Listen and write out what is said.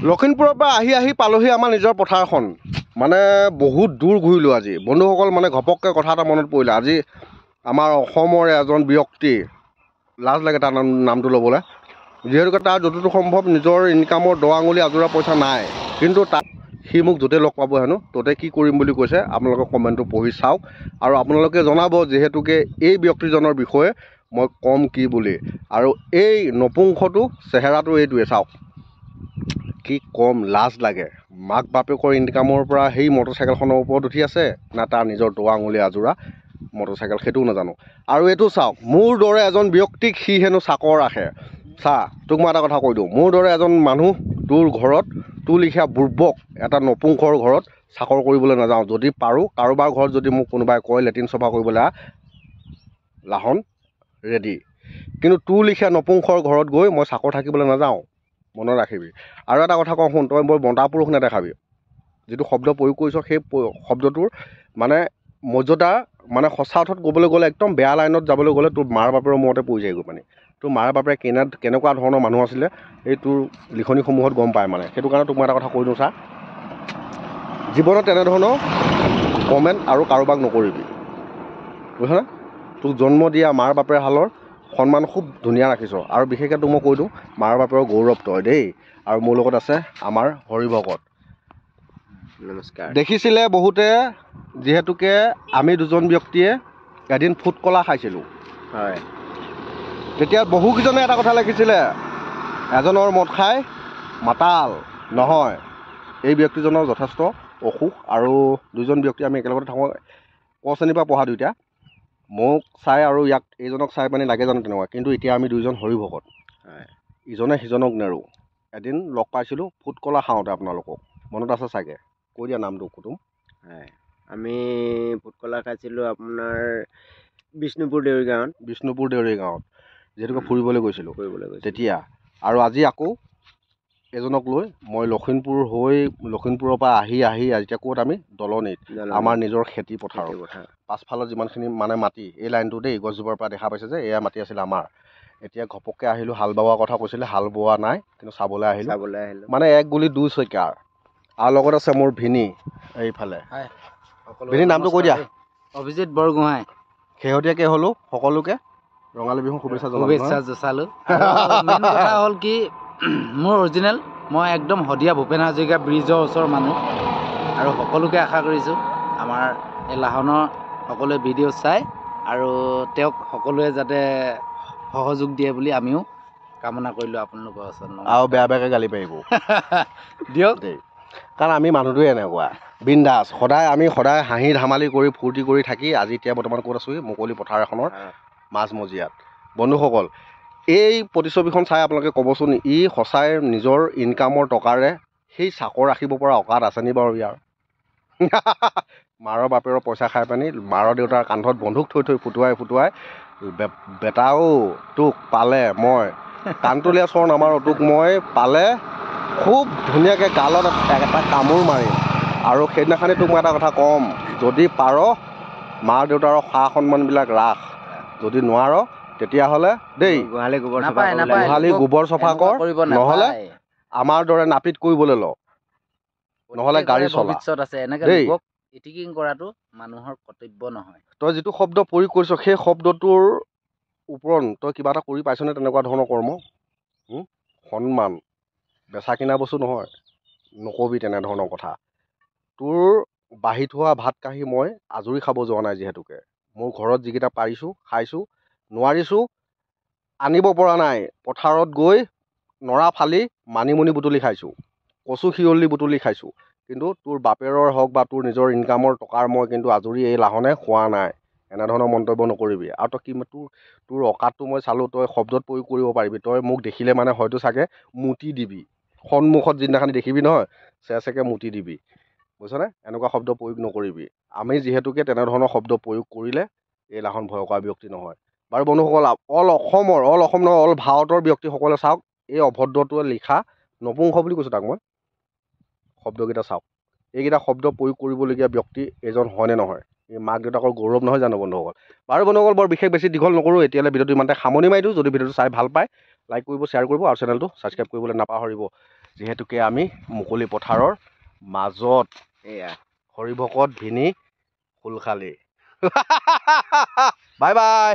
লখিমপুৰৰ পৰা আহি পালোহি আমাৰ নিজৰ পথাৰখন মানে বহুত দূৰ ঘূৰিলোঁ আজি বন্ধুসকল মানে ঘপককৈ কথা এটা মনত পৰিলে আজি আমাৰ অসমৰে এজন ব্যক্তি লাজ লাগে তাৰ নামটো ল'বলৈ যিহেতুকে তাৰ যতদূৰ সম্ভৱ নিজৰ ইনকামৰ 10 আঙুলি আজোৰা পইচা নাই কিন্তু তাত সি মোক য'তে লগ পাব হেনো ত'তে কি কৰিম বুলি কৈছে আপোনালোকে কমেণ্টটো পঢ়ি চাওক আৰু আপোনালোকে জনাব যিহেতুকে এই ব্যক্তিজনৰ বিষয়ে মই ক'ম কি বুলি আৰু এই নপুংসটো চেহেৰাটো এইটোৱে চাওক কি কম লাজ লাগে মাক বাপেকৰ ইনকামৰ পৰা সেই মটৰচাইকেলখনৰ ওপৰত উঠি আছে না তাৰ নিজৰ 10 আঙুলি আজোৰা মটৰচাইকেল সেইটোও নাজানো আৰু এইটো চাওক মোৰ দৰে এজন ব্যক্তিক সি হেনো চাকৰ ৰাখে চা তোক মই এটা কথা কৈ দিওঁ মোৰ দৰে এজন মানুহ তোৰ ঘৰত তোৰ লিখীয়া বুৰ্বক এটা নপুংসৰ ঘৰত চাকৰ কৰিবলৈ নাযাওঁ যদি পাৰোঁ কাৰোবাৰ ঘৰত যদি মোক কোনোবাই কয় লেট্ৰিন চফা কৰিবলৈ লাহন ৰেডি কিন্তু তোৰ লিখীয়া নপুংসৰ ঘৰত গৈ মই চাকৰ থাকিবলৈ নাযাওঁ মনত ৰাখিবি আৰু এটা কথা কওঁ শুন তই বৰ বন্তা পুৰুষ নেদেখাবি যিটো শব্দ প্ৰয়োগ কৰিছ সেই শব্দটোৰ মানে মৰ্যাদা মানে সঁচা অৰ্থত ক'বলৈ গ'লে একদম বেয়া লাইনত যাবলৈ গ'লে তোৰ মাৰ বাপেৰৰ মূৰতে পৰি যায়গৈ মানে তোৰ মাৰ বাপেৰে কেনেকুৱা ধৰণৰ মানুহ আছিলে এই তোৰ লিখনিসমূহত গম পায় মানে সেইটো কাৰণে তোক মই এটা কথা কৈ দিওঁ চা জীৱনত তেনেধৰণৰ কমেণ্ট আৰু কাৰোবাক নকৰিবি বুজিছনে তোক জন্ম দিয়া মাৰ বাপেৰ হালৰ সন্মান খুব ধুনীয়া ৰাখিছ আৰু বিশেষকৈ তোক মই কৈ দিওঁ মাৰ বাপেৰৰ গৌৰৱ তই দেই আৰু মোৰ লগত আছে আমাৰ হৰিভকত নমস্কাৰ দেখিছিলে বহুতে যিহেতুকে আমি দুজন ব্যক্তিয়ে এদিন ফুট কলা খাইছিলোঁ হয় তেতিয়া বহুকেইজনে এটা কথা লিখিছিলে এজনৰ মদ খাই মাতাল নহয় এই ব্যক্তিজনৰ যথেষ্ট অসুখ আৰু দুজন ব্যক্তি আমি একেলগতে থাকোঁ ক শ্ৰেণীৰ পৰা পঢ়া দুইটা মোক চাই আৰু ইয়াক এইজনক চাই পানি লাগে জানো তেনেকুৱা কিন্তু এতিয়া আমি দুইজন হৰিভকত ইজনে সিজনক নেৰো এদিন লগ পাইছিলোঁ ফুট কলা খাওঁতে আপোনালোকক মনত আছে চাগে কৈ দিয়া নামটো কুটুম হয় আমি ফুট কলা খাইছিলোঁ আপোনাৰ বিষ্ণুপুৰ দেউৰী গাঁৱত যিহেতুকে ফুৰিবলৈ গৈছিলোঁ তেতিয়া আৰু আজি আকৌ এজনক লৈ মই লখিমপুৰৰ পৰা আহি এতিয়া ক'ত আমি দলনিত আমাৰ নিজৰ খেতি পথাৰ পাছফালৰ যিমানখিনি মানে মাটি এই লাইনটো দেই গছজোপাৰ পৰা দেখা পাইছে যে এয়া মাটি আছিলে আমাৰ এতিয়া ঘপককৈ আহিলোঁ হাল বোৱাৰ কথা কৈছিলে হাল বোৱা নাই কিন্তু চাবলৈ আহিলোঁ মানে এক গুলি দুই চইকাৰ আৰু লগত আছে মোৰ ভিনী এইফালে ভিনী নামটো কৈ দিয়া অভিজিত বৰগোহাঁই শেহতীয়াকৈ হ'লেও সকলোকে ৰঙালী বিহু শুভেচ্ছা জনালোঁ মেইন কথা হ'ল কি মোৰ অৰিজিনেল মই একদম শদিয়া ভূপেন হাজৰিকা ব্ৰিজৰ ওচৰৰ মানুহ আৰু সকলোকে আশা কৰিছোঁ আমাৰ এই লাহনৰ সকলোৱে ভিডিঅ' চাই আৰু তেওঁক সকলোৱে যাতে সহযোগ দিয়ে বুলি আমিও কামনা কৰিলোঁ আপোনালোকৰ ওচৰত আৰু বেয়াকৈ গালি পাৰিব দিয়ক দেই কাৰণ আমি মানুহটোৱে এনেকুৱা বিন্দাছ আমি সদায় হাঁহি ধেমালি কৰি ফূৰ্তি কৰি থাকি আজি এতিয়া বৰ্তমান ক'ত আছোঁহি মুকলি পথাৰ এখনৰ মাজমজিয়াত বন্ধুসকল এই প্ৰতিচ্ছবিখন চাই আপোনালোকে ক'বচোন ই সঁচাই নিজৰ ইনকামৰ টকাৰে সেই চাকৰ ৰাখিব পৰা অকাত আছে নি বাৰু ইয়াৰ মাৰৰ বাপেৰৰ পইচা খাই পানি মাৰৰ দেউতাৰ কান্ধত বন্ধুক থৈ ফুটুৱাই বেটাও তোক পালে মই কাণতলীয়া চৰ নামাৰো তোক মই পালে খুব ধুনীয়াকৈ গালত এটা কামোৰ মাৰিম আৰু সেইদিনাখনি তোক মই এটা কথা ক'ম যদি পাৰ মাৰ দেউতাৰ সা সন্মানবিলাক ৰাখ যদি নোৱাৰ তেতিয়াহ'লে দেই গোহালি গোবৰ চফা কৰ নহ'লে আমাৰ দৰে নাপিত কৰিবলৈ ল নহ'লে গাড়ী চলা দেই ইটিকিং কৰাটো মানুহৰ কৰ্তব্য নহয় তই যিটো শব্দ প্ৰয়োগ কৰিছ সেই শব্দটোৰ ওপৰত তই কিবা এটা কৰি পাইছনে তেনেকুৱা ধৰণৰ কৰ্ম সন্মান বেচা কিনা বস্তু নহয় নকবি তেনেধৰণৰ কথা তোৰ বাঢ়ি থোৱা ভাত কাঁহী মই আজৰি খাব যোৱা নাই যিহেতুকে মোৰ ঘৰত যিকেইটা পাৰিছোঁ খাইছোঁ নোৱাৰিছোঁ আনিব পৰা নাই পথাৰত গৈ নৰা ফালি মানিমুনি বুটলি খাইছোঁ কচু শিয়লি বুটলি খাইছোঁ কিন্তু তোৰ বাপেৰৰ হওক বা তোৰ নিজৰ ইনকামৰ টকাৰ মই কিন্তু আজৰি এই লাহনে খোৱা নাই এনেধৰণৰ মন্তব্য নকৰিবি আৰু তই কি তোৰ অকাতটো মই চালোঁ তই শব্দত প্ৰয়োগ কৰিব পাৰিবি তই মোক দেখিলে মানে হয়তো চাগে মুতি দিবি সন্মুখত যিদিনাখনি দেখিবি নহয় চেকে মুতি দিবি বুজিছনে এনেকুৱা শব্দ প্ৰয়োগ নকৰিবি আমি যিহেতুকে তেনেধৰণৰ শব্দ প্ৰয়োগ কৰিলে এই লাহন ভয় কৰা ব্যক্তি নহয় বাৰু বন্ধুসকল অল অসম নহয় অল ভাৰতৰ ব্যক্তিসকলে চাওক এই অভদ্ৰটোৱে লিখা নপুংস বুলি কৈছোঁ তাক মই শব্দকেইটা চাওক এইকেইটা শব্দ প্ৰয়োগ কৰিবলগীয়া ব্যক্তি এজন হয়নে নহয় এই মাক দেউতাকৰ গৌৰৱ নহয় জানো বন্ধুসকল বাৰু বন্ধুসকল বৰ বিশেষ বেছি দীঘল নকৰোঁ এতিয়ালৈ ভিডিঅ'টো ইমানতে সামৰণি মাৰি দিওঁ যদি ভিডিঅ'টো চাই ভাল পায় লাইক কৰিব শ্বেয়াৰ কৰিব আৰু চেনেলটো ছাবস্ক্ৰাইব কৰিবলৈ নাপাহৰিব যিহেতুকে আমি মুকলি পথাৰৰ মাজত এয়া হৰিভকত ভিনি ফুলখালি বাই বাই।